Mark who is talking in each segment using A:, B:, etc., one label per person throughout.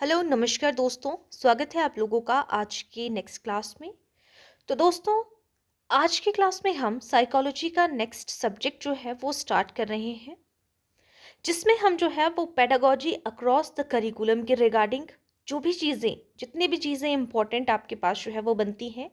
A: Hello नमस्कार दोस्तों। स्वागत है आप लोगों का आज की नेक्स्ट क्लास में। तो दोस्तों, आज की क्लास में हम साइकोलॉजी का नेक्स्ट सब्जेक्ट जो है वो स्टार्ट कर रहे हैं, जिसमें हम जो है वो पेडागोजी अक्रॉस द करिकुलम के रिगार्डिंग जो भी चीज़ें जितनी भी चीज़ें इंपॉर्टेंट आपके पास जो है वो बनती हैं,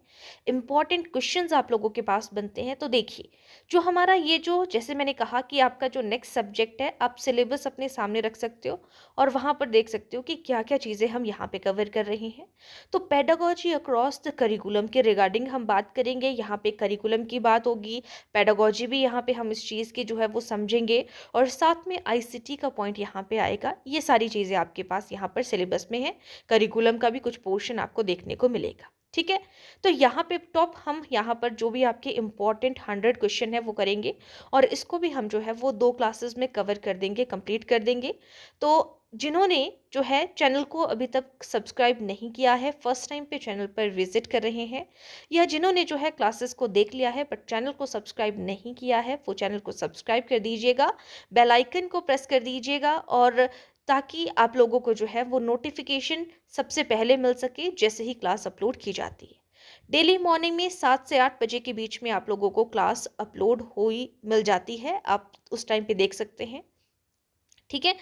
A: इंपॉर्टेंट क्वेश्चंस आप लोगों के पास बनते हैं। तो देखिए, जो हमारा ये जो जैसे मैंने कहा कि आपका जो नेक्स्ट सब्जेक्ट है, आप सिलेबस अपने सामने रख सकते हो और वहाँ पर देख सकते हो कि क्या क्या चीज़ें हम यहाँ पे कवर कर रहे हैं। तो पेडागोजी अक्रॉस द करिकुलम के रिगार्डिंग हम बात करेंगे। यहाँ पे करिकुलम की बात होगी, पेडागोजी भी यहाँ पे हम इस चीज़ की जो है वो समझेंगे और साथ में आईसीटी का पॉइंट यहाँ पे आएगा। ये सारी चीज़ें आपके पास यहाँ पर सिलेबस में है। करिकुलम का भी कुछ पोर्शन आपको देखने को मिलेगा। ठीक है, तो यहाँ पे टॉप हम यहाँ पर जो भी आपके इम्पॉर्टेंट 100 क्वेश्चन है वो करेंगे और इसको भी हम जो है वो 2 क्लासेस में कवर कर देंगे, कंप्लीट कर देंगे। तो जिन्होंने जो है चैनल को अभी तक सब्सक्राइब नहीं किया है, फर्स्ट टाइम पे चैनल पर विजिट कर रहे हैं, या जिन्होंने जो है क्लासेस को देख लिया है बट चैनल को सब्सक्राइब नहीं किया है, वो चैनल को सब्सक्राइब कर दीजिएगा, बेल आइकन को प्रेस कर दीजिएगा, और ताकि आप लोगों को जो है वो नोटिफिकेशन सबसे पहले मिल सके जैसे ही क्लास अपलोड की जाती है। डेली मॉर्निंग में 7 से 8 बजे के बीच में आप लोगों को क्लास अपलोड हुई मिल जाती है, आप उस टाइम पे देख सकते हैं। ठीक है,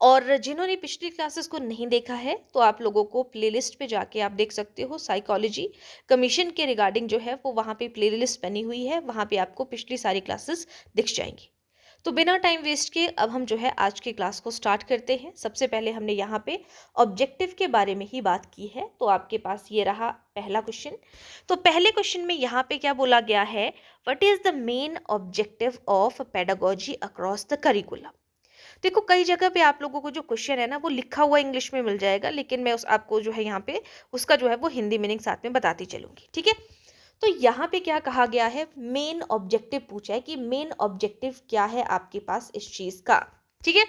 A: और जिन्होंने पिछली क्लासेस को नहीं देखा है तो आप लोगों को प्लेलिस्ट पे जाके आप देख सकते हो, साइकोलॉजी कमीशन के रिगार्डिंग जो है वो वहाँ पे प्लेलिस्ट बनी हुई है, वहाँ पे आपको पिछली सारी क्लासेस दिख जाएंगी। तो बिना टाइम वेस्ट किए अब हम जो है आज की क्लास को स्टार्ट करते हैं। सबसे पहले हमने यहाँ पे ऑब्जेक्टिव के बारे में ही बात की है, तो आपके पास ये रहा पहला क्वेश्चन। तो पहले क्वेश्चन में यहाँ पे क्या बोला गया है, what is the main objective of pedagogy across the curriculum. देखो, कई जगह पे आप लोगों को जो क्वेश्चन है ना वो लिखा हुआ इंग्लिश में मिल जाएगा, लेकिन मैं उस आपको जो है यहाँ पे उसका जो है वो हिंदी मीनिंग साथ में बताती चलूंगी। ठीक है, तो यहाँ पे क्या कहा गया है, मेन ऑब्जेक्टिव पूछा है कि मेन ऑब्जेक्टिव क्या है आपके पास इस चीज का। ठीक है,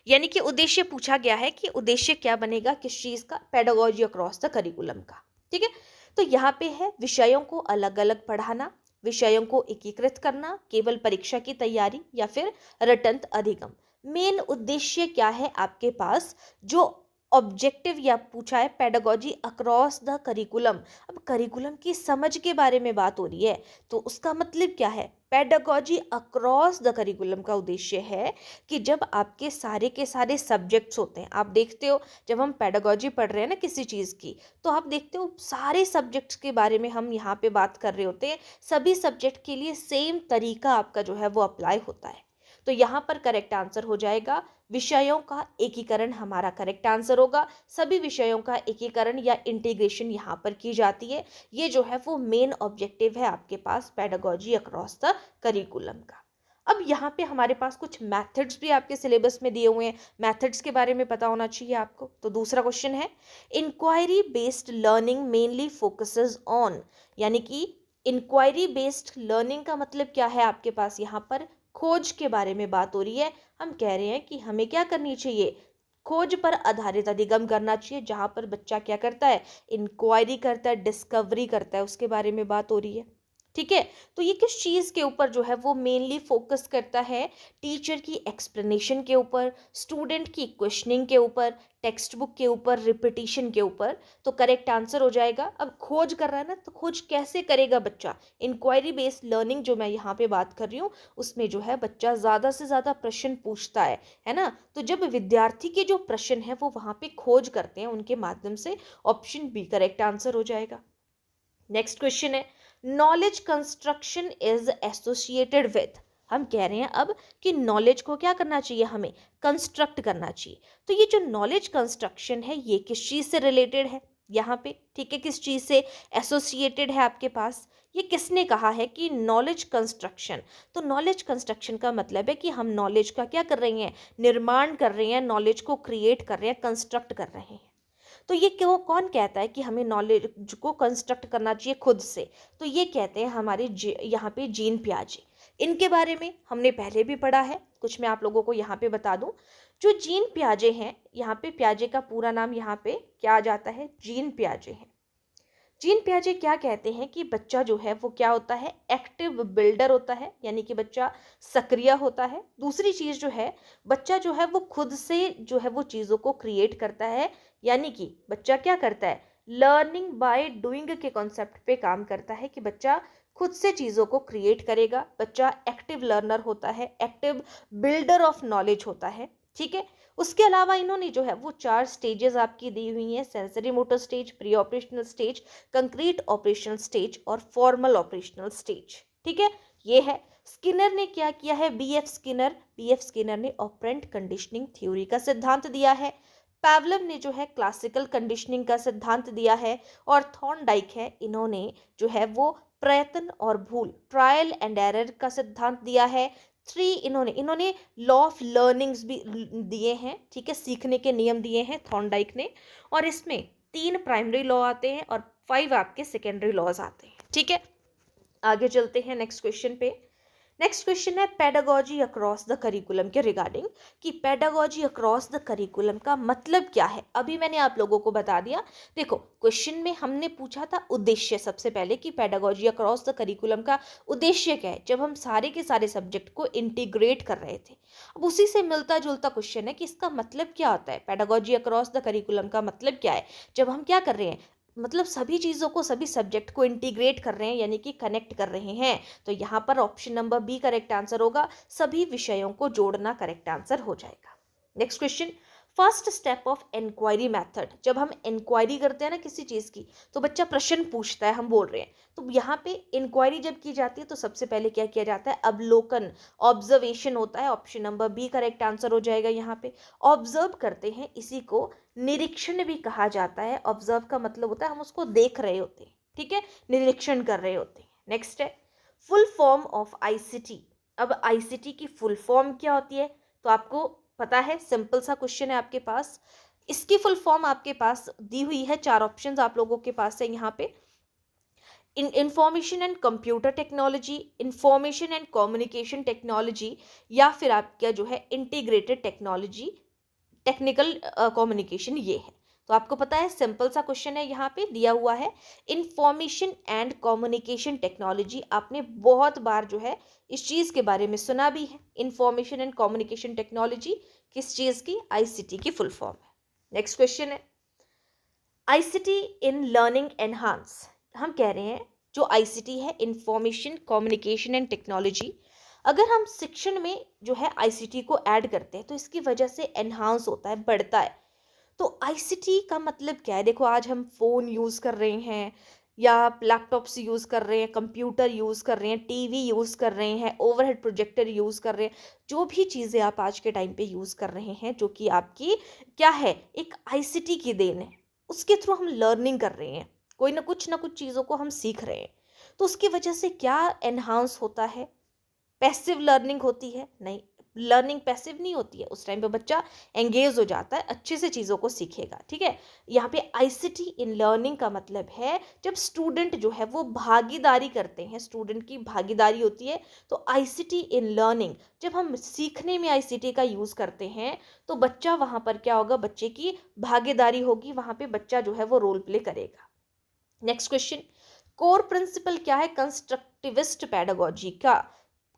A: यानी कि उद्देश्य पूछा गया है कि उद्देश्य क्या बनेगा किस चीज का, पेडागोजी अक्रॉस द करिकुलम का। ठीक है, तो यहाँ पे है विषयों को अलग अलग पढ़ाना, विषयों को एकीकृत करना, केवल परीक्षा की तैयारी या फिर रटंत अधिगम। मेन उद्देश्य क्या है आपके पास, जो ऑब्जेक्टिव या पूछा है पेडागोजी अक्रॉस द करिकुलम। अब करिकुलम की समझ के बारे में बात हो रही है, तो उसका मतलब क्या है, पेडागोजी अक्रॉस द करिकुलम का उद्देश्य है कि जब आपके सारे के सारे सब्जेक्ट्स होते हैं, आप देखते हो जब हम पेडागोजी पढ़ रहे हैं ना किसी चीज़ की, तो आप देखते हो सारे सब्जेक्ट्स के बारे में हम यहाँ पे बात कर रहे होते हैं, सभी सब्जेक्ट के लिए सेम तरीका आपका जो है वो अप्लाई होता है। तो यहाँ पर करेक्ट आंसर हो जाएगा विषयों का एकीकरण, हमारा करेक्ट आंसर होगा। सभी विषयों का एकीकरण या इंटीग्रेशन यहाँ पर की जाती है। ये जो है वो मेन ऑब्जेक्टिव है आपके पास पेडागोजी अक्रॉस द करिकुलम का। अब यहाँ पे हमारे पास कुछ मेथड्स भी आपके सिलेबस में दिए हुए हैं, मेथड्स के बारे में पता होना चाहिए आपको। तो दूसरा क्वेश्चन है, inquiry based learning mainly focuses on, यानी कि इंक्वायरी बेस्ड लर्निंग का मतलब क्या है आपके पास, यहाँ पर खोज के बारे में बात हो रही है। हम कह रहे हैं कि हमें क्या करनी चाहिए, खोज पर आधारित अधिगम करना चाहिए, जहां पर बच्चा क्या करता है, इंक्वायरी करता है, डिस्कवरी करता है, उसके बारे में बात हो रही है। ठीक है, तो ये किस चीज़ के ऊपर जो है वो मेनली फोकस करता है, टीचर की एक्सप्लेनेशन के ऊपर, स्टूडेंट की क्वेश्चनिंग के ऊपर, टेक्स्ट बुक के ऊपर, रिपीटिशन के ऊपर। तो करेक्ट आंसर हो जाएगा, अब खोज कर रहा है ना तो खोज कैसे करेगा बच्चा, इंक्वायरी बेस्ड लर्निंग जो मैं यहाँ पे बात कर रही हूँ उसमें जो है बच्चा ज़्यादा से ज़्यादा प्रश्न पूछता है ना। तो जब विद्यार्थी के जो प्रश्न है वो वहाँ पे खोज करते हैं उनके माध्यम से, ऑप्शन बी करेक्ट आंसर हो जाएगा। नेक्स्ट क्वेश्चन है, knowledge construction is associated with, हम कह रहे हैं अब कि नॉलेज को क्या करना चाहिए, हमें कंस्ट्रक्ट करना चाहिए। तो ये जो नॉलेज कंस्ट्रक्शन है ये किस चीज़ से रिलेटेड है यहाँ पे, ठीक है, किस चीज़ से एसोसिएटेड है आपके पास, ये किसने कहा है कि नॉलेज कंस्ट्रक्शन। तो नॉलेज कंस्ट्रक्शन का मतलब है कि हम नॉलेज का क्या कर रहे हैं, निर्माण कर रहे हैं, नॉलेज को क्रिएट कर रहे हैं, कंस्ट्रक्ट कर रहे हैं। तो ये क्यों, कौन कहता है कि हमें नॉलेज को कंस्ट्रक्ट करना चाहिए खुद से, तो ये कहते हैं हमारे यहाँ पे जीन पियाजे। इनके बारे में हमने पहले भी पढ़ा है, कुछ मैं आप लोगों को यहाँ पे बता दूं। जो जीन पियाजे हैं, यहाँ पे पियाजे का पूरा नाम यहाँ पे क्या आ जाता है, जीन पियाजे हैं। जीन पियाजे क्या कहते हैं कि बच्चा जो है वो क्या होता है, एक्टिव बिल्डर होता है, यानी कि बच्चा सक्रिय होता है। दूसरी चीज़ जो है, बच्चा जो है वो खुद से जो है वो चीज़ों को क्रिएट करता है, यानी कि बच्चा क्या करता है, लर्निंग बाय डूइंग के कॉन्सेप्ट पे काम करता है कि बच्चा खुद से चीज़ों को क्रिएट करेगा। बच्चा एक्टिव लर्नर होता है, एक्टिव बिल्डर ऑफ नॉलेज होता है। ठीक है, उसके अलावा इन्होंने जो है वो 4 स्टेजेस आपकी दी हुई हैं, sensory motor stage, pre operational stage, concrete operational stage और फॉर्मल ऑपरेशनल स्टेज। ठीक है, ये है। स्किनर ने क्या किया है, बी एफ स्किनर ने ऑपरेंट कंडीशनिंग थ्योरी का सिद्धांत दिया है। पैवलव ने जो है क्लासिकल कंडीशनिंग का सिद्धांत दिया है। और थॉर्नडाइक है, इन्होंने जो है वो प्रयत्न और भूल, ट्रायल एंड एरर का सिद्धांत दिया है। थ्री इन्होंने इन्होंने लॉ ऑफ लर्निंग्स भी दिए हैं। ठीक है, सीखने के नियम दिए हैं थॉर्नडाइक ने। और इसमें 3 प्राइमरी लॉ आते हैं और 5 आपके सेकेंडरी लॉज आते हैं। ठीक है, आगे चलते हैं नेक्स्ट क्वेश्चन पे। नेक्स्ट क्वेश्चन है पेडागोजी अक्रॉस द करिकुलम के रिगार्डिंग, कि पेडागोजी अक्रॉस द करिकुलम का मतलब क्या है। अभी मैंने आप लोगों को बता दिया। देखो, क्वेश्चन में हमने पूछा था उद्देश्य सबसे पहले, कि पेडागोजी अक्रॉस द करिकुलम का उद्देश्य क्या है, जब हम सारे के सारे सब्जेक्ट को इंटीग्रेट कर रहे थे। अब उसी से मिलता जुलता क्वेश्चन है कि इसका मतलब क्या होता है, पेडागोजी अक्रॉस द करिकुलम का मतलब क्या है, जब हम क्या कर रहे हैं, मतलब सभी चीज़ों को, सभी सब्जेक्ट को इंटीग्रेट कर रहे हैं, यानी कि कनेक्ट कर रहे हैं। तो यहाँ पर option number B correct answer होगा, सभी विषयों को जोड़ना करेक्ट आंसर हो जाएगा। Next question, first step of inquiry method, जब हम इंक्वायरी करते हैं ना किसी चीज़ की, तो बच्चा प्रश्न पूछता है, हम बोल रहे हैं, तो यहाँ पे इंक्वायरी जब की जाती है तो सबसे पहले क्या किया जाता है, अवलोकन, ऑब्जर्वेशन होता है। Option number B correct answer हो जाएगा। यहाँ पे ऑब्जर्व करते हैं, इसी को निरीक्षण भी कहा जाता है। ऑब्जर्व का मतलब होता है हम उसको देख रहे होते हैं। ठीक है, निरीक्षण कर रहे होते हैं। नेक्स्ट है फुल फॉर्म ऑफ आईसीटी। अब आईसीटी की फुल फॉर्म क्या होती है, तो आपको पता है, सिंपल सा क्वेश्चन है आपके पास। इसकी फुल फॉर्म आपके पास दी हुई है, 4 ऑप्शंस आप लोगों के पास है यहाँ पे। Information and computer technology, information and communication technology, या फिर आपका जो है इंटीग्रेटेड टेक्नोलॉजी, टेक्निकल कम्युनिकेशन, ये है। तो आपको पता है, सिंपल सा क्वेश्चन है, यहाँ पे दिया हुआ है इंफॉर्मेशन एंड कम्युनिकेशन टेक्नोलॉजी। आपने बहुत बार जो है इस चीज़ के बारे में सुना भी है। इंफॉर्मेशन एंड कम्युनिकेशन टेक्नोलॉजी किस चीज़ की, आईसीटी की फुल फॉर्म है। नेक्स्ट क्वेश्चन है आईसीटी इन लर्निंग एनहांस। हम कह रहे हैं जो आईसीटी है, इंफॉर्मेशन कम्युनिकेशन एंड टेक्नोलॉजी, अगर हम शिक्षण में जो है आईसीटी को ऐड करते हैं तो इसकी वजह से एनहांस होता है, बढ़ता है। तो आईसीटी का मतलब क्या है, देखो आज हम फ़ोन यूज़ कर रहे हैं, या लैपटॉप्स यूज़ कर रहे हैं, कंप्यूटर यूज़ कर रहे हैं, टीवी यूज़ कर रहे हैं, ओवरहेड प्रोजेक्टर यूज़ कर रहे हैं। जो भी चीज़ें आप आज के टाइम पे यूज़ कर रहे हैं, जो कि आपकी क्या है, एक आईसीटी की देन है, उसके थ्रू हम लर्निंग कर रहे हैं, कोई ना कुछ चीज़ों को हम सीख रहे हैं। तो उसकी वजह से क्या एनहांस होता है, पैसिव लर्निंग होती है? नहीं, लर्निंग पैसिव नहीं होती है। उस टाइम पे बच्चा एंगेज हो जाता है, अच्छे से चीज़ों को सीखेगा। ठीक है, यहाँ पे आईसीटी इन लर्निंग का मतलब है जब स्टूडेंट जो है वो भागीदारी करते हैं, स्टूडेंट की भागीदारी होती है। तो आईसीटी इन लर्निंग, जब हम सीखने में आईसीटी का यूज़ करते हैं तो बच्चा वहाँ पर क्या होगा, बच्चे की भागीदारी होगी, वहाँ पे बच्चा जो है वो रोल प्ले करेगा। नेक्स्ट क्वेश्चन, कोर प्रिंसिपल क्या है कंस्ट्रक्टिविस्ट पेडागोजी का।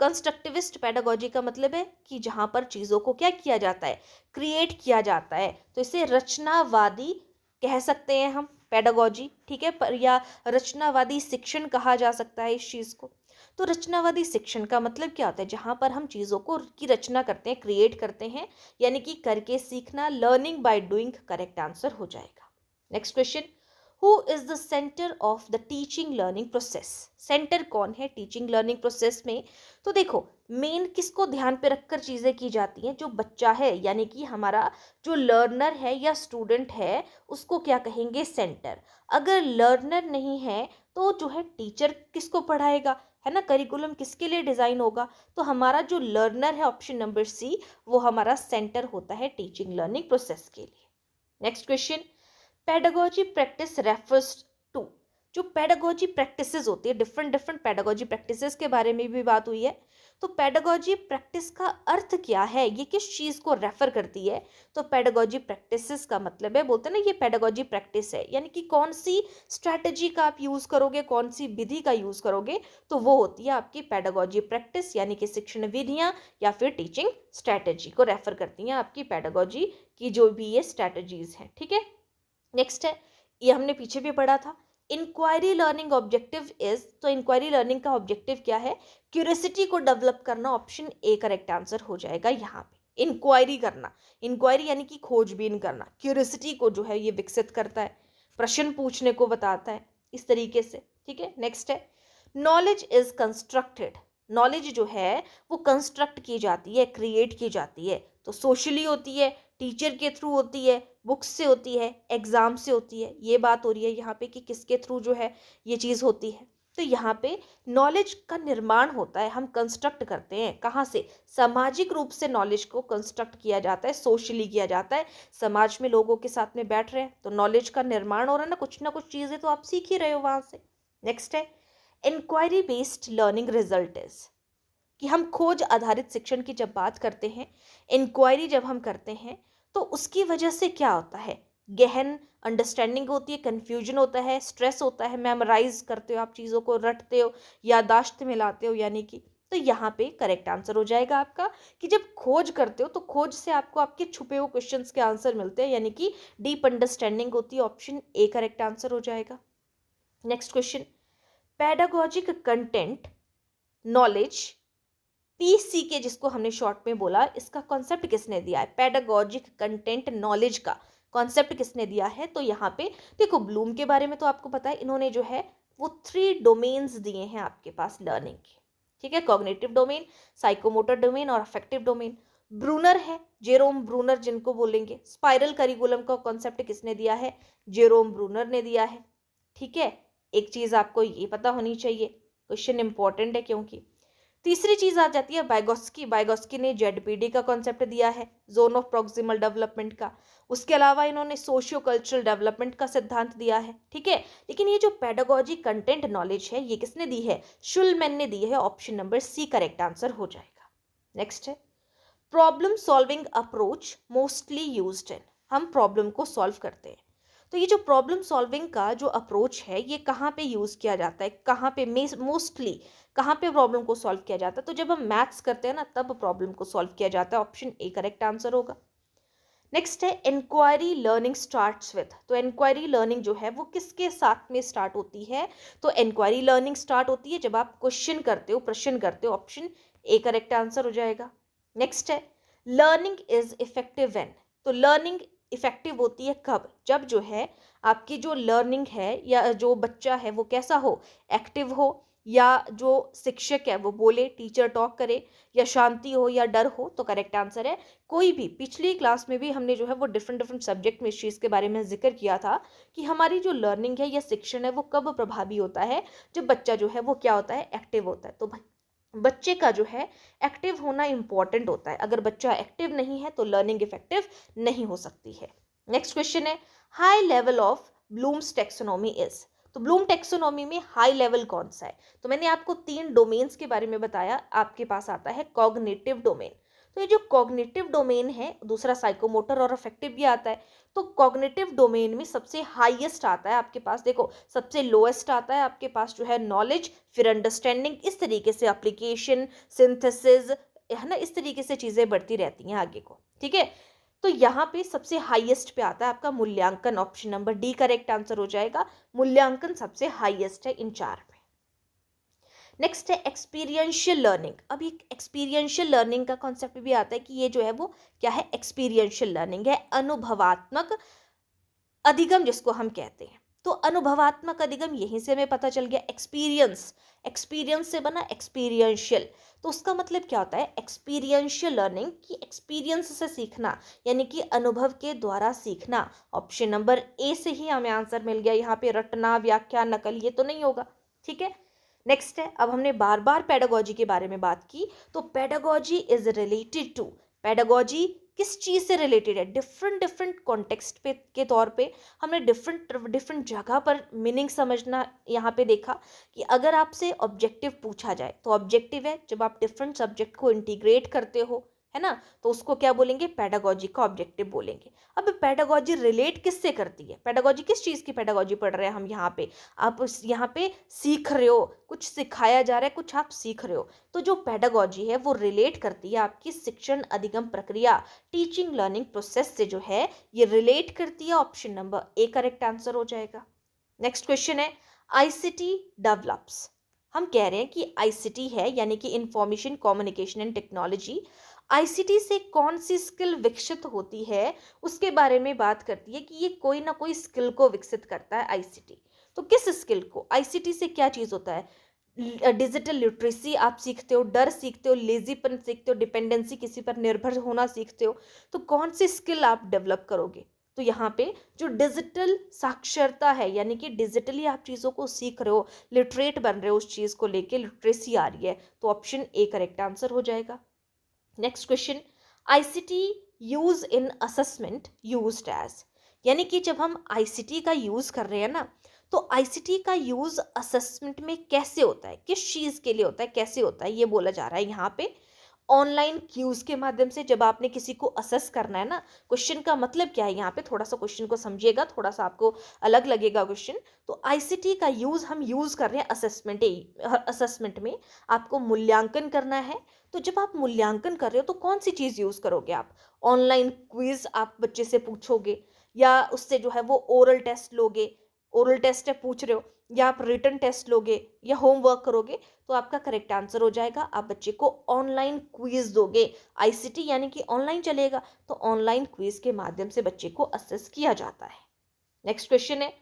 A: कंस्ट्रक्टिविस्ट पेडागोजी का मतलब है कि जहां पर चीज़ों को क्या किया जाता है, क्रिएट किया जाता है। तो इसे रचनावादी कह सकते हैं हम, पेडागोजी। ठीक है, पर या रचनावादी शिक्षण कहा जा सकता है इस चीज़ को। तो रचनावादी शिक्षण का मतलब क्या होता है, जहां पर हम चीज़ों को की रचना करते हैं, क्रिएट करते हैं, यानी कि करके सीखना, learning by doing correct answer हो जाएगा। Next question, who is the centre of the teaching learning process. Centre कौन है टीचिंग लर्निंग प्रोसेस में। तो देखो, मेन किसको ध्यान पे रखकर चीज़ें की जाती हैं, जो बच्चा है, यानी कि हमारा जो लर्नर है या स्टूडेंट है, उसको क्या कहेंगे, सेंटर। अगर लर्नर नहीं है तो जो है टीचर किसको पढ़ाएगा, है ना, करिकुलम किसके लिए डिज़ाइन होगा। तो हमारा जो लर्नर है, ऑप्शन नंबर सी, वो हमारा सेंटर होता है टीचिंग लर्निंग प्रोसेस के लिए। Next question, pedagogy practice refers to. जो पेडागोजी प्रैक्टिसेस होती है, डिफरेंट डिफरेंट पेडागोजी प्रैक्टिसेस के बारे में भी बात हुई है। तो पेडागोजी प्रैक्टिस का अर्थ क्या है, ये किस चीज़ को रेफर करती है? तो पेडागोजी प्रैक्टिसेस का मतलब है, बोलते हैं ना ये पेडागोजी प्रैक्टिस है, यानी कि कौन सी स्ट्रैटेजी का आप यूज़ करोगे, कौन सी विधि का यूज़ करोगे, तो वो होती है आपकी पेडागोजी प्रैक्टिस, यानी कि शिक्षण विधियाँ या फिर टीचिंग स्ट्रैटेजी को रेफर करती हैं आपकी पेडागोजी की जो भी ये स्ट्रैटेजीज हैं। ठीक है, नेक्स्ट है, ये हमने पीछे भी पढ़ा था, इंक्वायरी लर्निंग ऑब्जेक्टिव इज, तो इंक्वायरी लर्निंग का ऑब्जेक्टिव क्या है? क्यूरियोसिटी को डेवलप करना। ऑप्शन ए करेक्ट आंसर हो जाएगा यहाँ पे। इंक्वायरी करना, इंक्वायरी यानी कि खोजबीन करना, क्यूरियोसिटी को जो है ये विकसित करता है, प्रश्न पूछने को बताता है इस तरीके से। ठीक है, नेक्स्ट है, नॉलेज इज कंस्ट्रक्टेड, नॉलेज जो है वो कंस्ट्रक्ट की जाती है, क्रिएट की जाती है, तो सोशली होती है, टीचर के थ्रू होती है, बुक्स से होती है, एग्जाम से होती है। ये बात हो रही है यहाँ पे कि किसके थ्रू जो है ये चीज़ होती है। तो यहाँ पे नॉलेज का निर्माण होता है, हम कंस्ट्रक्ट करते हैं, कहाँ से? सामाजिक रूप से नॉलेज को कंस्ट्रक्ट किया जाता है, सोशली किया जाता है, समाज में लोगों के साथ में बैठ रहे हैं तो नॉलेज का निर्माण हो रहा है ना कुछ चीज़ें तो आप सीख ही रहे हो वहाँ से। नेक्स्ट है, inquiry based learning result is, कि हम खोज आधारित शिक्षण की जब बात करते हैं, इंक्वायरी जब हम करते हैं तो उसकी वजह से क्या होता है? गहन अंडरस्टैंडिंग होती है, कंफ्यूजन होता है, स्ट्रेस होता है, मेमोराइज करते हो आप चीज़ों को, रटते हो, यादाश्त में लाते हो, यानी कि तो यहाँ पे करेक्ट आंसर हो जाएगा आपका कि जब खोज करते हो तो खोज से आपको आपके छुपे हुए क्वेश्चंस के आंसर मिलते हैं, यानी कि डीप अंडरस्टैंडिंग होती है। ऑप्शन ए करेक्ट आंसर हो जाएगा। Next question, pedagogic content knowledge, PCK जिसको हमने शॉर्ट में बोला, इसका कॉन्सेप्ट किसने दिया है? पेडागोजिक कंटेंट नॉलेज का कॉन्सेप्ट किसने दिया है? तो यहाँ पे देखो, ब्लूम के बारे में तो आपको पता है, इन्होंने जो है वो 3 डोमेन्स दिए हैं आपके पास लर्निंग के। ठीक है, कॉग्निटिव डोमेन, साइकोमोटर डोमेन और अफेक्टिव डोमेन। ब्रूनर है, जेरोम ब्रूनर जिनको बोलेंगे। स्पाइरल करिकुलम का कॉन्सेप्ट किसने दिया है? जेरोम ब्रूनर ने दिया है। ठीक है, एक चीज आपको ये पता होनी चाहिए, क्वेश्चन इंपॉर्टेंट है क्योंकि। तीसरी चीज आ जाती है बाइगोस्की, बाइगोस्की ने जेडपीडी का कॉन्सेप्ट दिया है, जोन ऑफ प्रॉक्सिमल डेवलपमेंट का। उसके अलावा इन्होंने सोशियो कल्चरल डेवलपमेंट का सिद्धांत दिया है। ठीक है, लेकिन ये जो पेडागोजी कंटेंट नॉलेज है ये किसने दी है? शुलमैन ने दी है। Option number C correct answer हो जाएगा। नेक्स्ट है, problem solving approach mostly used in, हम प्रॉब्लम को सॉल्व करते हैं, तो ये जो प्रॉब्लम सॉल्विंग का जो अप्रोच है ये कहाँ पे यूज़ किया जाता है, कहाँ पे मोस्टली कहाँ पे प्रॉब्लम को सॉल्व किया जाता है? तो जब हम मैथ्स करते हैं ना तब प्रॉब्लम को सॉल्व किया जाता है। ऑप्शन ए करेक्ट आंसर होगा। नेक्स्ट है, इंक्वायरी लर्निंग स्टार्ट्स विथ, तो इंक्वायरी लर्निंग जो है वो किसके साथ में स्टार्ट होती है? तो इंक्वायरी लर्निंग स्टार्ट होती है जब आप क्वेश्चन करते हो, प्रश्न करते हो। ऑप्शन ए करेक्ट आंसर हो जाएगा। नेक्स्ट है, लर्निंग इज इफेक्टिव व्हेन, तो लर्निंग इफेक्टिव होती है कब? जब जो है आपकी जो लर्निंग है या जो बच्चा है वो कैसा हो? एक्टिव हो, या जो शिक्षक है वो बोले, टीचर टॉक करे, या शांति हो या डर हो। तो करेक्ट आंसर है कोई भी। पिछली क्लास में भी हमने जो है वो डिफरेंट डिफरेंट सब्जेक्ट में इस चीज़ के बारे में जिक्र किया था कि हमारी जो लर्निंग है या शिक्षण है वो कब प्रभावी होता है? जब बच्चा जो है वो क्या होता है? एक्टिव होता है। तो बच्चे का जो है एक्टिव होना इंपॉर्टेंट होता है। अगर बच्चा एक्टिव नहीं है तो लर्निंग इफेक्टिव नहीं हो सकती है। नेक्स्ट क्वेश्चन है, high level of blooms taxonomy is, तो ब्लूम टेक्सोनॉमी में हाई लेवल कौन सा है? तो मैंने आपको 3 डोमेन्स के बारे में बताया। आपके पास आता है कॉग्निटिव डोमेन, तो ये जो कॉग्निटिव डोमेन है, दूसरा साइकोमोटर और अफेक्टिव भी आता है। तो कॉग्निटिव डोमेन में सबसे हाईएस्ट आता है आपके पास, देखो सबसे लोएस्ट आता है आपके पास जो है नॉलेज, फिर अंडरस्टैंडिंग, इस तरीके से एप्लीकेशन, सिंथेसिस, है ना, इस तरीके से चीजें बढ़ती रहती हैं आगे को। ठीक है, तो यहाँ पे सबसे हाईएस्ट पे आता है आपका मूल्यांकन। Option number D correct answer हो जाएगा। मूल्यांकन सबसे हाईएस्ट है इन 4 में। नेक्स्ट है एक्सपीरियंशियल लर्निंग। अब ये एक्सपीरियंशियल लर्निंग का कॉन्सेप्ट भी आता है कि ये जो है वो क्या है? एक्सपीरियंशियल लर्निंग है, अनुभवात्मक अधिगम जिसको हम कहते हैं। तो अनुभवात्मक अधिगम यहीं से हमें पता चल गया। एक्सपीरियंस, एक्सपीरियंस से बना एक्सपीरियंशियल, तो उसका मतलब क्या होता है? एक्सपीरियंशियल लर्निंग की एक्सपीरियंस से सीखना, यानी कि अनुभव के द्वारा सीखना। ऑप्शन नंबर ए से ही हमें आंसर मिल गया। यहाँ पे रटना, व्याख्या, नकल ये तो नहीं होगा। ठीक है, नेक्स्ट है, अब हमने बार बार पेडागोजी के बारे में बात की, तो pedagogy is related to, pedagogy किस चीज़ से रिलेटेड है, डिफरेंट डिफरेंट कॉन्टेक्स्ट पे के तौर पे हमने डिफरेंट डिफरेंट जगह पर मीनिंग समझना यहाँ पे देखा कि अगर आपसे ऑब्जेक्टिव पूछा जाए तो ऑब्जेक्टिव है जब आप डिफरेंट सब्जेक्ट को इंटीग्रेट करते हो, है ना, तो उसको क्या बोलेंगे, पेडागोजी का ऑब्जेक्टिव बोलेंगे। अब पेडागोजी रिलेट किससे करती है, पेडागोजी किस चीज़ की पेडागोजी पढ़ रहे हैं हम यहाँ पे, आप यहाँ पे सीख रहे हो, कुछ सिखाया जा रहा है, कुछ आप सीख रहे हो, तो जो पेडागोजी है वो रिलेट करती है आपकी शिक्षण अधिगम प्रक्रिया, टीचिंग लर्निंग प्रोसेस से जो है ये रिलेट करती है। Option number A correct answer हो जाएगा। नेक्स्ट क्वेश्चन है, आईसीटी डेवलप्स, हम कह रहे हैं कि आईसीटी है यानी कि information communication and technology, ICT से कौन सी स्किल विकसित होती है उसके बारे में बात करती है कि ये कोई ना कोई स्किल को विकसित करता है आईसीटी। तो किस स्किल को, आईसीटी से क्या चीज़ होता है, डिजिटल लिटरेसी आप सीखते हो, डर सीखते हो, लेजीपन सीखते हो, डिपेंडेंसी किसी पर निर्भर होना सीखते हो, तो कौन सी स्किल आप डेवलप करोगे। तो यहाँ पे जो डिजिटल साक्षरता है यानी कि डिजिटली आप चीज़ों को सीख रहे हो, लिटरेट बन रहे हो, उस चीज़ को लेके लिटरेसी आ रही है, तो ऑप्शन ए करेक्ट आंसर हो जाएगा। Next question, ICT use in assessment used as, यानी कि जब हम आईसीटी का यूज कर रहे हैं ना, तो आईसीटी का यूज असेसमेंट में कैसे होता है, किस चीज के लिए होता है, कैसे होता है, ये बोला जा रहा है यहाँ पे। ऑनलाइन क्यूज के माध्यम से जब आपने किसी को असेस करना है ना, क्वेश्चन का मतलब क्या है यहाँ पे, थोड़ा सा क्वेश्चन को समझिएगा, थोड़ा सा आपको अलग लगेगा क्वेश्चन। तो आईसीटी का यूज हम यूज कर रहे हैं असेसमेंट, असेसमेंट में आपको मूल्यांकन करना है। तो जब आप मूल्यांकन कर रहे हो तो कौन सी चीज यूज करोगे आप, ऑनलाइन क्विज आप बच्चे से पूछोगे, या उससे जो है वो ओरल टेस्ट लोगे, ओरल टेस्ट है पूछ रहे हो, या आप रिटन टेस्ट लोगे, या होमवर्क करोगे, तो आपका करेक्ट आंसर हो जाएगा, आप बच्चे को ऑनलाइन क्विज दोगे। आईसीटी यानी कि ऑनलाइन चलेगा, तो ऑनलाइन क्विज के माध्यम से बच्चे को असेस किया जाता है। नेक्स्ट क्वेश्चन है,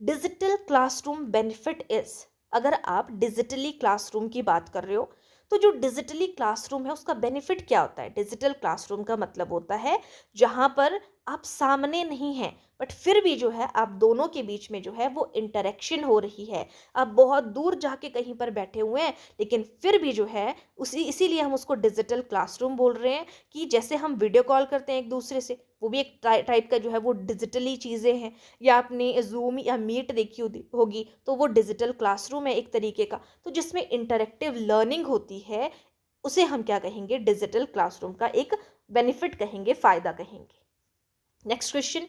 A: डिजिटल क्लासरूम बेनिफिट इज, अगर आप डिजिटली क्लासरूम की बात कर रहे हो तो जो डिजिटली क्लासरूम है उसका बेनिफिट क्या होता है। डिजिटल क्लासरूम का मतलब होता है जहां पर आप सामने नहीं हैं बट फिर भी जो है आप दोनों के बीच में जो है वो इंटरेक्शन हो रही है, आप बहुत दूर जाके कहीं पर बैठे हुए हैं लेकिन फिर भी जो है उसी इसीलिए हम उसको डिजिटल क्लासरूम बोल रहे हैं कि जैसे हम वीडियो कॉल करते हैं एक दूसरे से, वो भी एक टाइप का जो है वो डिजिटली चीज़ें हैं, या आपने जूम या मीट देखी होगी तो वो डिजिटल क्लासरूम है एक तरीके का, तो जिसमें इंटरेक्टिव लर्निंग होती है उसे हम क्या कहेंगे, डिजिटल क्लासरूम का एक बेनिफिट कहेंगे, फायदा कहेंगे। Next question,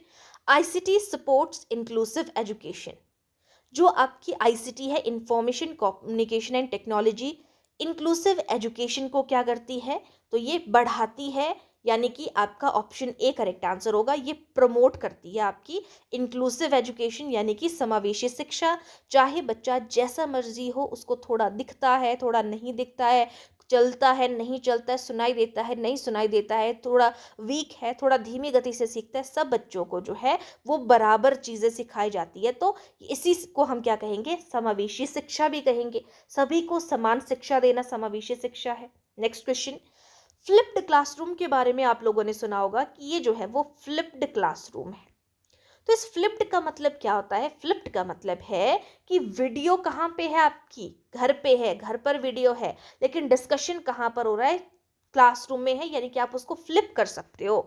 A: ICT supports inclusive education, जो आपकी आईसीटी है information communication and technology inclusive education को क्या करती है, तो ये बढ़ाती है, यानी कि आपका ऑप्शन ए करेक्ट आंसर होगा, ये प्रमोट करती है आपकी इंक्लूसिव एजुकेशन यानी कि समावेशी शिक्षा। चाहे बच्चा जैसा मर्जी हो, उसको थोड़ा दिखता है, थोड़ा नहीं दिखता है, चलता है नहीं चलता है, सुनाई देता है नहीं सुनाई देता है, थोड़ा वीक है, थोड़ा धीमी गति से सीखता है, सब बच्चों को जो है वो बराबर चीज़ें सिखाई जाती है, तो इसी को हम क्या कहेंगे, समावेशी शिक्षा भी कहेंगे, सभी को समान शिक्षा देना समावेशी शिक्षा है। नेक्स्ट क्वेश्चन, फ्लिप्ड क्लासरूम के बारे में आप लोगों ने सुना होगा कि ये जो है वो फ्लिप्ड क्लासरूम है। तो इस फ्लिप्ड का मतलब क्या होता है, फ्लिप्ड का मतलब है कि वीडियो कहाँ पे है, आपकी घर पे है, घर पर वीडियो है, लेकिन डिस्कशन कहाँ पर हो रहा है, क्लासरूम में है, यानी कि आप उसको फ्लिप कर सकते हो।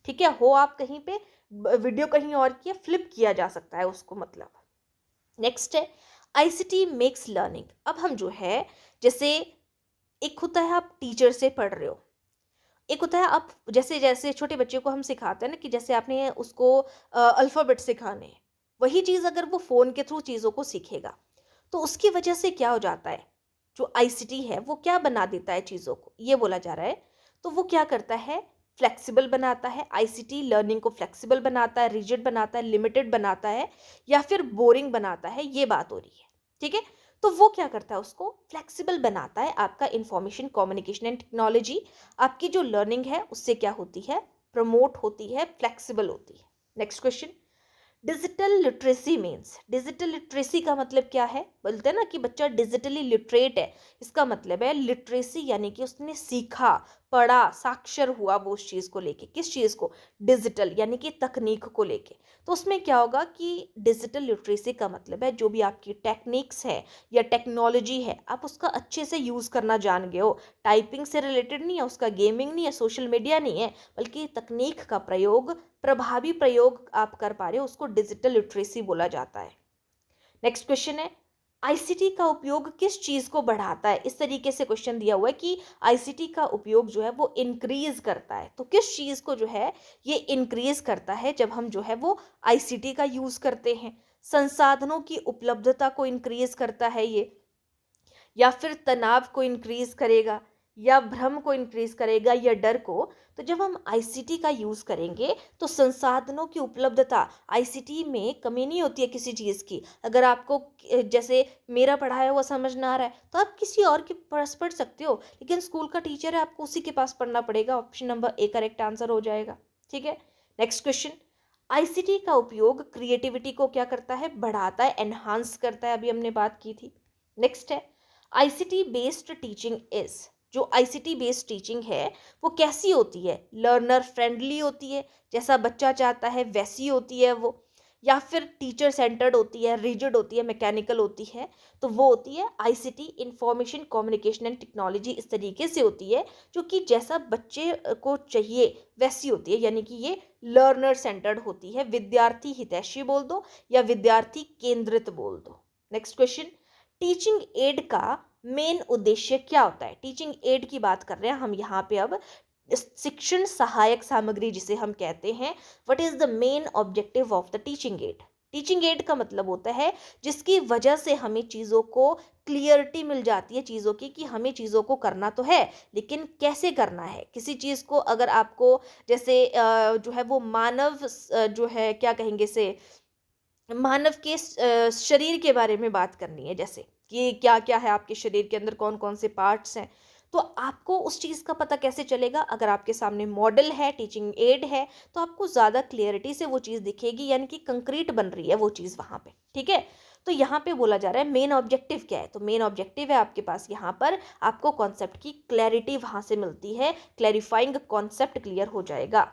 A: ठीक है, हो आप कहीं पे, वीडियो कहीं और की, फ्लिप किया जा सकता है उसको, मतलब। नेक्स्ट है, आईसीटी मेक्स लर्निंग, अब हम जो है जैसे एक होता है आप टीचर से पढ़ रहे हो, एक होता है आप जैसे जैसे छोटे बच्चे को हम सिखाते हैं ना कि जैसे आपने उसको अल्फ़ाबेट सिखाने हैं, वही चीज़ अगर वो फ़ोन के थ्रू चीज़ों को सीखेगा तो उसकी वजह से क्या हो जाता है, जो आईसीटी है वो क्या बना देता है चीज़ों को, ये बोला जा रहा है। तो वो क्या करता है, फ्लेक्सिबल बनाता है, आईसीटी लर्निंग को फ्लेक्सिबल बनाता है, रिजिड बनाता है, लिमिटेड बनाता है, या फिर बोरिंग बनाता है, ये बात हो रही है। ठीक है, तो वो क्या करता है, उसको फ्लेक्सिबल बनाता है। आपका इंफॉर्मेशन कम्युनिकेशन एंड टेक्नोलॉजी, आपकी जो लर्निंग है उससे क्या होती है, प्रमोट होती है, फ्लेक्सिबल होती है। Next question, digital literacy means, digital literacy का मतलब क्या है, बोलते हैं ना कि बच्चा डिजिटली लिटरेट है, इसका मतलब है लिटरेसी यानी कि उसने सीखा, पढ़ा, साक्षर हुआ वो उस चीज़ को लेके, किस चीज़ को, डिजिटल यानी कि तकनीक को लेके, तो उसमें क्या होगा कि डिजिटल लिटरेसी का मतलब है जो भी आपकी टेक्निक्स है या टेक्नोलॉजी है आप उसका अच्छे से यूज़ करना जान गए हो। टाइपिंग से रिलेटेड नहीं है उसका, गेमिंग नहीं है, सोशल मीडिया नहीं है, बल्कि तकनीक का प्रयोग, प्रभावी प्रयोग आप कर पा रहे हो, उसको डिजिटल लिटरेसी बोला जाता है। नेक्स्ट क्वेश्चन है, आईसीटी का उपयोग किस चीज को बढ़ाता है? इस तरीके से क्वेश्चन दिया हुआ है कि आईसीटी का उपयोग जो है वो इंक्रीज करता है, तो किस चीज को जो है ये इंक्रीज करता है जब हम जो है वो आईसीटी का यूज करते हैं? संसाधनों की उपलब्धता को इंक्रीज करता है ये, या फिर तनाव को इंक्रीज करेगा, या भ्रम को इंक्रीज करेगा, या डर को? तो जब हम आईसीटी का यूज करेंगे तो संसाधनों की उपलब्धता, आईसीटी में कमी नहीं होती है किसी चीज की। अगर आपको जैसे मेरा पढ़ाया हुआ समझ ना आ रहा है तो आप किसी और के पास पढ़ सकते हो, लेकिन स्कूल का टीचर है आपको उसी के पास पढ़ना पड़ेगा। Option number A correct answer हो जाएगा। ठीक है, नेक्स्ट क्वेश्चन, आईसीटी का उपयोग क्रिएटिविटी को क्या करता है? बढ़ाता है, एनहांस करता है, अभी हमने बात की थी। नेक्स्ट है, आईसीटी बेस्ड टीचिंग इज, जो आईसीटी बेस्ड टीचिंग है वो कैसी होती है? लर्नर फ्रेंडली होती है, जैसा बच्चा चाहता है वैसी होती है वो, या फिर टीचर सेंटर्ड होती है, रिजिड होती है, मैकेनिकल होती है? तो वो होती है ICT information communication and technology, इस तरीके से होती है जो कि जैसा बच्चे को चाहिए वैसी होती है, यानी कि ये लर्नर सेंटर्ड होती है, विद्यार्थी हितैषी बोल दो या विद्यार्थी केंद्रित बोल दो। नेक्स्ट क्वेश्चन, टीचिंग एड का मेन उद्देश्य क्या होता है? टीचिंग एड की बात कर रहे हैं हम यहाँ पे अब, शिक्षण सहायक सामग्री जिसे हम कहते हैं। What is the main objective of the teaching add? Teaching add का मतलब होता है जिसकी वजह से हमें चीज़ों को क्लियरिटी मिल जाती है चीज़ों की, कि हमें चीज़ों को करना तो है लेकिन कैसे करना है। किसी चीज़ को अगर आपको जैसे जो है वो मानव जो है क्या कहेंगे से, मानव के शरीर के बारे में बात करनी है, जैसे कि क्या क्या है आपके शरीर के अंदर, कौन कौन से पार्ट्स हैं, तो आपको उस चीज़ का पता कैसे चलेगा? अगर आपके सामने मॉडल है, टीचिंग एड है, तो आपको ज़्यादा क्लियरिटी से वो चीज़ दिखेगी, यानी कि कंक्रीट बन रही है वो चीज़ वहाँ पे। ठीक है, तो यहाँ पे बोला जा रहा है मेन ऑब्जेक्टिव क्या है, तो मेन ऑब्जेक्टिव है आपके पास यहाँ पर आपको कॉन्सेप्ट की क्लैरिटी वहाँ से मिलती है, क्लैरिफाइंग कॉन्सेप्ट क्लियर हो जाएगा।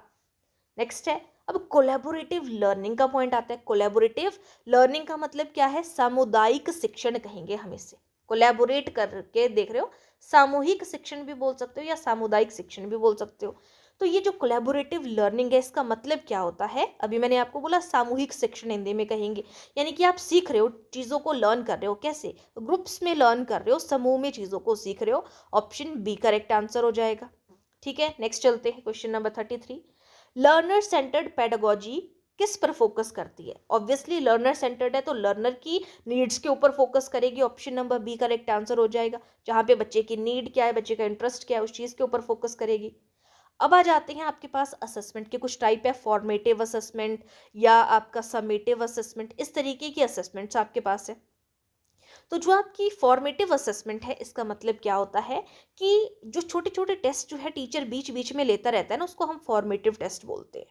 A: नेक्स्ट है, अब कोलैबोरेटिव लर्निंग का पॉइंट आता है। कोलैबोरेटिव लर्निंग का मतलब क्या है? सामुदायिक शिक्षण कहेंगे हम इसे। कोलैबोरेट करके देख रहे हो, सामूहिक शिक्षण भी बोल सकते हो या सामुदायिक शिक्षण भी बोल सकते हो। तो ये जो कोलैबोरेटिव लर्निंग है इसका मतलब क्या होता है? अभी मैंने आपको बोला सामूहिक शिक्षण हिंदी में कहेंगे, यानी कि आप सीख रहे हो, चीज़ों को लर्न कर रहे हो, कैसे? ग्रुप्स में लर्न कर रहे हो, समूह में चीज़ों को सीख रहे हो। ऑप्शन बी करेक्ट आंसर हो जाएगा। ठीक है, नेक्स्ट चलते हैं question number 33। Learner centred pedagogy किस पर फोकस करती है? ऑब्वियसली लर्नर सेंटर्ड है तो लर्नर की नीड्स के ऊपर फोकस करेगी। Option number B correct answer हो जाएगा। जहां पे बच्चे की नीड क्या है, बच्चे का इंटरेस्ट क्या है, उस चीज के ऊपर फोकस करेगी। अब आ जाते हैं आपके पास असेसमेंट के कुछ टाइप है, फॉर्मेटिव असेसमेंट या आपका समेटिव असेसमेंट, इस तरीके की असेसमेंट्स आपके पास है। तो जो आपकी फॉर्मेटिव असेसमेंट है इसका मतलब क्या होता है कि जो छोटे छोटे टेस्ट जो है टीचर बीच बीच में लेता रहता है ना, उसको हम फॉर्मेटिव टेस्ट बोलते हैं।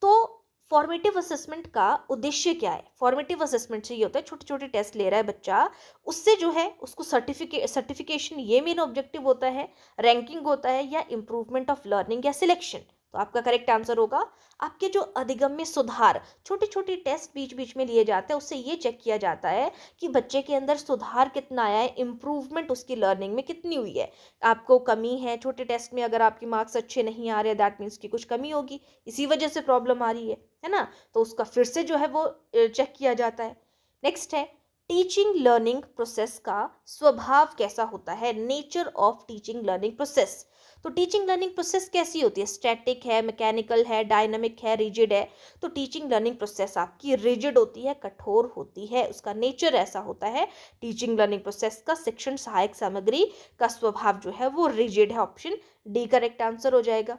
A: तो फॉर्मेटिव असेसमेंट का उद्देश्य क्या है? फॉर्मेटिव असेसमेंट से ये होता है छोटे छोटे टेस्ट ले रहा है बच्चा, उससे जो है उसको सर्टिफिकेशन, ये मेन ऑब्जेक्टिव होता है, रैंकिंग होता है, या इंप्रूवमेंट ऑफ लर्निंग या सिलेक्शन। तो आपका करेक्ट आंसर होगा आपके जो अधिगम्य सुधार, छोटे छोटे टेस्ट बीच बीच में लिए जाते हैं, उससे ये चेक किया जाता है कि बच्चे के अंदर सुधार कितना आया है, इंप्रूवमेंट उसकी लर्निंग में कितनी हुई है। आपको कमी है छोटे टेस्ट में, अगर आपके मार्क्स अच्छे नहीं आ रहे, दैट मीन्स की कुछ कमी होगी, इसी वजह से प्रॉब्लम आ रही है ना, तो उसका फिर से जो है वो चेक किया जाता है। नेक्स्ट है, टीचिंग लर्निंग प्रोसेस का स्वभाव कैसा होता है? Nature of teaching learning process. तो टीचिंग लर्निंग प्रोसेस कैसी होती है? स्टैटिक है, मैकेनिकल है, डायनामिक है, रिजिड है? तो टीचिंग लर्निंग प्रोसेस आपकी रिजिड होती है, कठोर होती है, उसका नेचर ऐसा होता है। टीचिंग लर्निंग प्रोसेस का शिक्षण सहायक सामग्री का स्वभाव जो है वो रिजिड है। ऑप्शन डी करेक्ट आंसर हो जाएगा।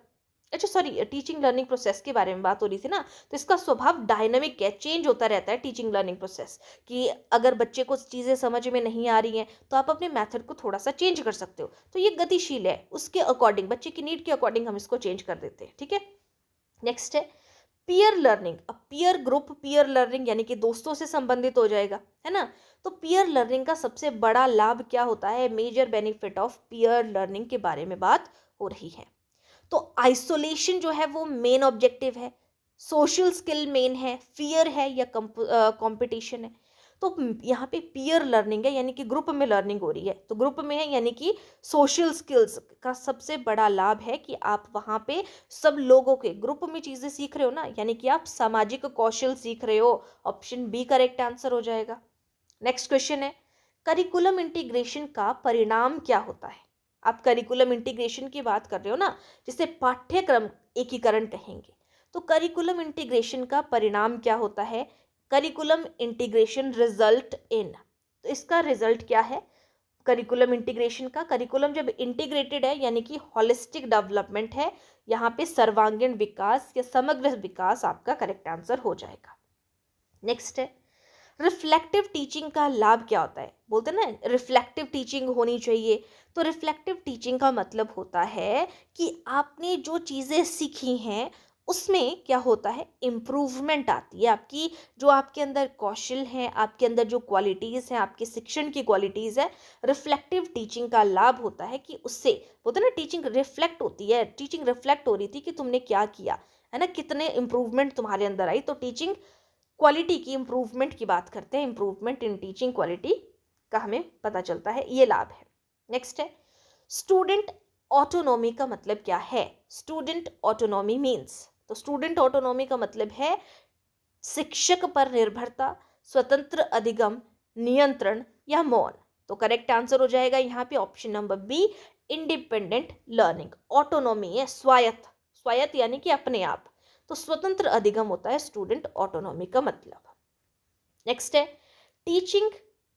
A: अच्छा सॉरी, टीचिंग लर्निंग प्रोसेस के बारे में बात हो रही थी ना, तो इसका स्वभाव डायनामिक है, चेंज होता रहता है टीचिंग लर्निंग प्रोसेस, कि अगर बच्चे को चीज़ें समझ में नहीं आ रही हैं तो आप अपने मेथड को थोड़ा सा चेंज कर सकते हो। तो ये गतिशील है, उसके अकॉर्डिंग, बच्चे की नीड के अकॉर्डिंग हम इसको चेंज कर देते हैं। ठीक है, नेक्स्ट है पीयर लर्निंग। अब पीयर ग्रुप, पीयर लर्निंग यानी कि दोस्तों से संबंधित हो जाएगा, है ना। तो पीयर लर्निंग का सबसे बड़ा लाभ क्या होता है? Major benefit of peer learning के बारे में बात हो रही है। तो आइसोलेशन जो है वो मेन ऑब्जेक्टिव है, सोशल स्किल मेन है, फियर है या कंपटीशन है। तो यहाँ पे पीयर लर्निंग है, यानी कि ग्रुप में लर्निंग हो रही है, तो ग्रुप में है यानी कि सोशल स्किल्स का सबसे बड़ा लाभ है कि आप वहाँ पे सब लोगों के ग्रुप में चीज़ें सीख रहे हो ना, यानी कि आप सामाजिक कौशल सीख रहे हो। ऑप्शन बी करेक्ट आंसर हो जाएगा। नेक्स्ट क्वेश्चन है, करिकुलम इंटीग्रेशन का परिणाम क्या होता है? आप करिकुलम इंटीग्रेशन की बात कर रहे हो ना, जिसे पाठ्यक्रम एकीकरण कहेंगे। तो करिकुलम इंटीग्रेशन का परिणाम क्या होता है? करिकुलम इंटीग्रेशन रिजल्ट इन, तो इसका रिजल्ट क्या है? करिकुलम इंटीग्रेशन का, करिकुलम जब इंटीग्रेटेड है यानी कि होलिस्टिक डेवलपमेंट है, यहाँ पे सर्वांगीण विकास या समग्र विकास आपका करेक्ट आंसर हो जाएगा। नेक्स्ट है, रिफ्लेक्टिव टीचिंग का लाभ क्या होता है? बोलते हैं ना रिफ्लेक्टिव टीचिंग होनी चाहिए। तो रिफ्लेक्टिव टीचिंग का मतलब होता है कि आपने जो चीज़ें सीखी हैं उसमें क्या होता है, इम्प्रूवमेंट आती है। आपकी जो आपके अंदर कौशल है, आपके अंदर जो क्वालिटीज़ हैं, आपके शिक्षण की क्वालिटीज़ है, रिफ्लेक्टिव टीचिंग का लाभ होता है कि उससे बोलते हैं ना टीचिंग रिफ्लेक्ट होती है। टीचिंग रिफ्लेक्ट हो रही थी कि तुमने क्या किया है ना, कितने इम्प्रूवमेंट तुम्हारे अंदर आई। तो टीचिंग क्वालिटी की इम्प्रूवमेंट की बात करते हैं, इम्प्रूवमेंट इन टीचिंग क्वालिटी का हमें पता चलता है, ये लाभ है। नेक्स्ट है, स्टूडेंट ऑटोनॉमी का मतलब क्या है? स्टूडेंट ऑटोनॉमी मीन्स, तो स्टूडेंट ऑटोनॉमी का मतलब है शिक्षक पर निर्भरता, स्वतंत्र अधिगम, नियंत्रण या मौन। तो करेक्ट आंसर हो जाएगा यहाँ पे option number B, independent learning. Autonomy है स्वायत्त, स्वायत्त यानी कि अपने आप, तो स्वतंत्र अधिगम होता है स्टूडेंट ऑटोनॉमी का मतलब। नेक्स्ट है, टीचिंग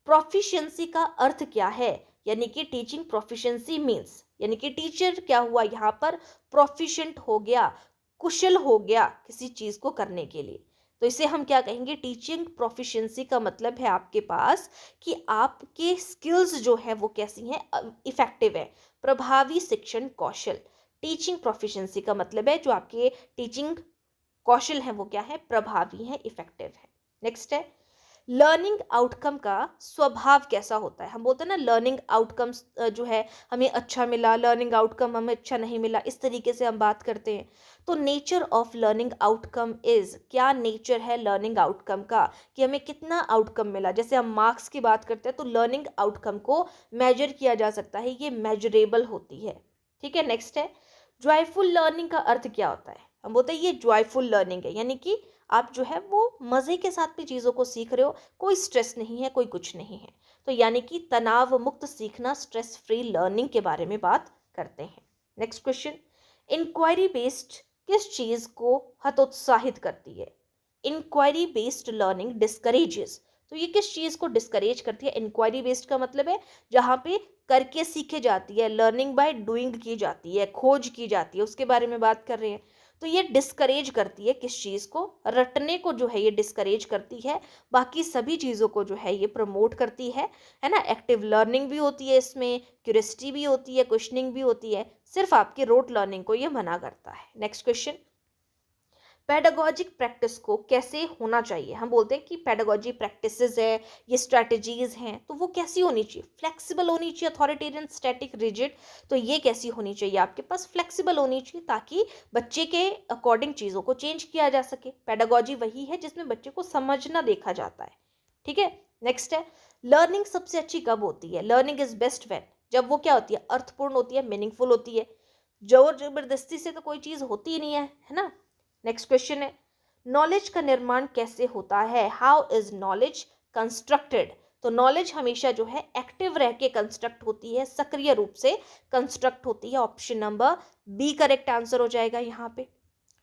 A: प्रोफिशिएंसी का अर्थ क्या है? यानी कि टीचिंग प्रोफिशिएंसी मींस, यानी कि टीचर क्या हुआ यहाँ पर, प्रोफिशिएंट हो गया, कुशल हो गया किसी चीज को करने के लिए। तो इसे हम क्या कहेंगे, टीचिंग प्रोफिशिएंसी का मतलब है आपके पास कि आपके स्किल्स जो है वो कैसी हैं, इफेक्टिव है, प्रभावी शिक्षण कौशल। टीचिंग प्रोफिशिएंसी का मतलब है जो आपके टीचिंग कौशल है वो क्या है, प्रभावी है, इफेक्टिव है। नेक्स्ट है, लर्निंग आउटकम का स्वभाव कैसा होता है? हम बोलते हैं ना लर्निंग आउटकम्स जो है हमें अच्छा मिला, लर्निंग आउटकम हमें अच्छा नहीं मिला, इस तरीके से हम बात करते हैं। तो nature of learning outcome is, क्या नेचर है लर्निंग आउटकम का, कि हमें कितना आउटकम मिला। जैसे हम मार्क्स की बात करते हैं तो लर्निंग आउटकम को मेजर किया जा सकता है, ये मेजरेबल होती है। ठीक है। नेक्स्ट है, जॉयफुल लर्निंग का अर्थ क्या होता है? हम बोलते हैं ये जॉयफुल लर्निंग है, यानी कि आप जो है वो मज़े के साथ भी चीज़ों को सीख रहे हो, कोई स्ट्रेस नहीं है, कोई कुछ नहीं है। तो यानी कि तनाव मुक्त सीखना, स्ट्रेस फ्री लर्निंग के बारे में बात करते हैं। नेक्स्ट क्वेश्चन, इंक्वायरी बेस्ड किस चीज़ को हतोत्साहित करती है? इंक्वायरी बेस्ड लर्निंग डिस्करेजेस, तो ये किस चीज़ को डिस्करेज करती है? इंक्वायरी बेस्ड का मतलब है जहाँ पे करके सीखे जाती है, लर्निंग बाय डूइंग की जाती है, खोज की जाती है, उसके बारे में बात कर रहे हैं। तो ये डिस्करेज करती है किस चीज़ को? रटने को जो है ये डिस्करेज करती है, बाकी सभी चीज़ों को जो है ये प्रमोट करती है ना। एक्टिव लर्निंग भी होती है इसमें, क्यूरियोसिटी भी होती है, क्वेश्चनिंग भी होती है, सिर्फ आपकी रोट लर्निंग को ये मना करता है। नेक्स्ट क्वेश्चन, पेडागॉजिक प्रैक्टिस को कैसे होना चाहिए? हम बोलते हैं कि पेडागॉजी प्रैक्टिसेस है, ये स्ट्रैटेजीज हैं, तो वो कैसी होनी चाहिए? फ्लेक्सिबल होनी चाहिए, अथॉरिटेरियन, स्टैटिक, रिजिड। तो ये कैसी होनी चाहिए आपके पास? फ्लेक्सिबल होनी चाहिए, ताकि बच्चे के अकॉर्डिंग चीज़ों को चेंज किया जा सके। पेडागॉजी वही है जिसमें बच्चे को समझना देखा जाता है। ठीक है। नेक्स्ट है, लर्निंग सबसे अच्छी कब होती है? लर्निंग इज बेस्ट व्हेन, जब वो क्या होती है, अर्थपूर्ण होती है, मीनिंगफुल होती है। जोर जबरदस्ती से तो कोई चीज़ होती ही नहीं है ना। नेक्स्ट क्वेश्चन है, नॉलेज का निर्माण कैसे होता है? How is knowledge constructed? तो नॉलेज हमेशा जो है एक्टिव रह के कंस्ट्रक्ट होती है, सक्रिय रूप से कंस्ट्रक्ट होती है। Option number B correct answer हो जाएगा यहाँ पे।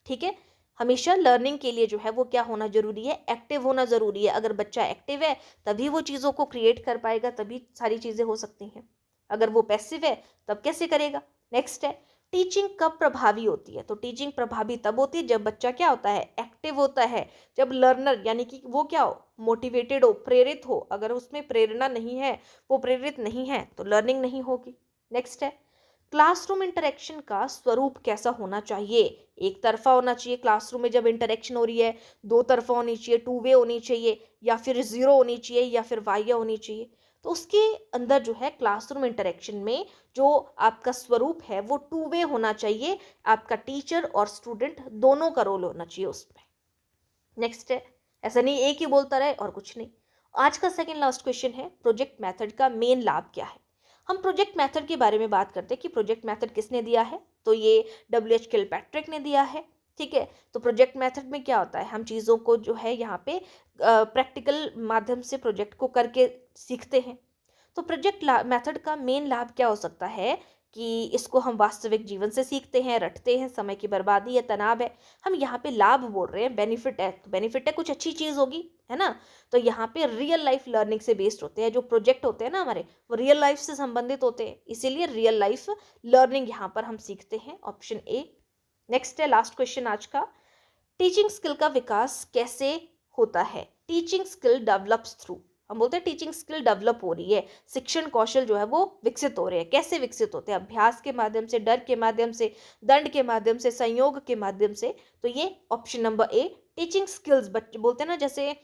A: ठीक है। हमेशा लर्निंग के लिए जो है वो क्या होना जरूरी है, एक्टिव होना जरूरी है। अगर बच्चा एक्टिव है तभी वो चीज़ों को क्रिएट कर पाएगा, तभी सारी चीज़ें हो सकती हैं। अगर वो पैसिव है तब कैसे करेगा? नेक्स्ट है, टीचिंग कब प्रभावी होती है? तो टीचिंग प्रभावी तब होती है जब बच्चा क्या होता है, एक्टिव होता है, जब लर्नर यानी कि वो क्या हो, मोटिवेटेड हो, प्रेरित हो। अगर उसमें प्रेरणा नहीं है, वो प्रेरित नहीं है, तो लर्निंग नहीं होगी। नेक्स्ट है, क्लासरूम इंटरेक्शन का स्वरूप कैसा होना चाहिए? एक तरफा होना चाहिए क्लासरूम में जब इंटरेक्शन हो रही है, दो तरफा होनी चाहिए, टू वे होनी चाहिए, या फिर जीरो होनी चाहिए, या फिर वाह्य होनी चाहिए। तो उसके अंदर जो है क्लासरूम इंटरेक्शन में जो आपका स्वरूप है वो टू वे होना चाहिए, आपका टीचर और स्टूडेंट दोनों का रोल होना चाहिए उसमें। नेक्स्ट है, ऐसा नहीं एक ही बोलता रहे और कुछ नहीं। आज का सेकंड लास्ट क्वेश्चन है, प्रोजेक्ट मेथड का मेन लाभ क्या है। हम प्रोजेक्ट मेथड के बारे में बात करते हैं कि प्रोजेक्ट मेथड किसने दिया है, तो ये W.H. किलपैट्रिक ने दिया है। ठीक है, तो प्रोजेक्ट मेथड में क्या होता है, हम चीज़ों को जो है यहाँ पे प्रैक्टिकल माध्यम से प्रोजेक्ट को करके सीखते हैं। तो प्रोजेक्ट मेथड का मेन लाभ क्या हो सकता है कि इसको हम वास्तविक जीवन से सीखते हैं, रटते हैं, समय की बर्बादी है, तनाव है। हम यहाँ पे लाभ बोल रहे हैं, बेनिफिट है तो बेनिफिट है कुछ अच्छी चीज़ होगी, है ना। तो यहाँ पे रियल लाइफ लर्निंग से बेस्ड होते हैं, जो प्रोजेक्ट होते हैं ना हमारे, वो रियल लाइफ से संबंधित होते हैं, इसीलिए रियल लाइफ लर्निंग यहाँ पर हम सीखते हैं, ऑप्शन ए। नेक्स्ट है लास्ट क्वेश्चन आज का, टीचिंग स्किल का विकास कैसे होता है। टीचिंग स्किल डेवलप्स थ्रू, हम बोलते हैं टीचिंग स्किल डेवलप हो रही है, शिक्षण कौशल जो है वो विकसित हो रहे हैं। कैसे विकसित होते हैं, अभ्यास के माध्यम से, डर के माध्यम से, दंड के माध्यम से, संयोग के माध्यम से। तो ये option number A, teaching skills, बच्चे बोलते हैं ना, जैसे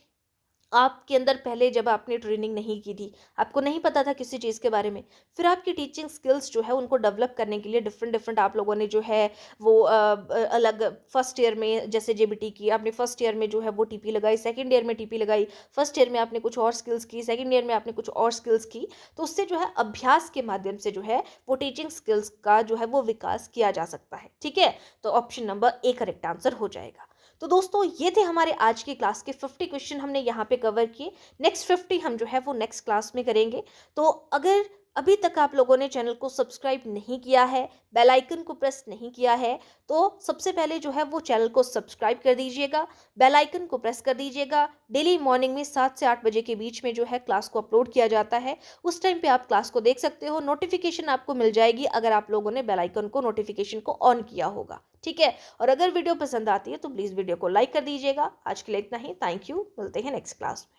A: आपके अंदर पहले जब आपने ट्रेनिंग नहीं की थी, आपको नहीं पता था किसी चीज़ के बारे में, फिर आपकी टीचिंग स्किल्स जो है उनको डेवलप करने के लिए डिफरेंट डिफरेंट आप लोगों ने जो है वो अलग फर्स्ट ईयर में जैसे जेबीटी की, आपने फर्स्ट ईयर में जो है वो टीपी लगाई, सेकंड ईयर में टीपी लगाई, फर्स्ट ईयर में आपने कुछ और स्किल्स की, सेकंड ईयर में आपने कुछ और स्किल्स की। तो उससे जो है अभ्यास के माध्यम से जो है वो टीचिंग स्किल्स का जो है वो विकास किया जा सकता है। ठीक है, तो option number A correct answer हो जाएगा। तो दोस्तों ये थे हमारे आज की क्लास के 50 क्वेश्चन हमने यहाँ पे कवर किए। नेक्स्ट 50 हम जो है वो नेक्स्ट क्लास में करेंगे। तो अगर अभी तक आप लोगों ने चैनल को सब्सक्राइब नहीं किया है, बेल आइकन को प्रेस नहीं किया है, तो सबसे पहले जो है वो चैनल को सब्सक्राइब कर दीजिएगा, बेल आइकन को प्रेस कर दीजिएगा। डेली मॉर्निंग में 7 से 8 बजे के बीच में जो है क्लास को अपलोड किया जाता है, उस टाइम पे आप क्लास को देख सकते हो। नोटिफिकेशन आपको मिल जाएगी अगर आप लोगों ने बेल आइकन को, नोटिफिकेशन को ऑन किया होगा। ठीक है, और अगर वीडियो पसंद आती है तो प्लीज़ वीडियो को लाइक कर दीजिएगा। आज के लिए इतना ही, थैंक यू, मिलते हैं नेक्स्ट क्लास में।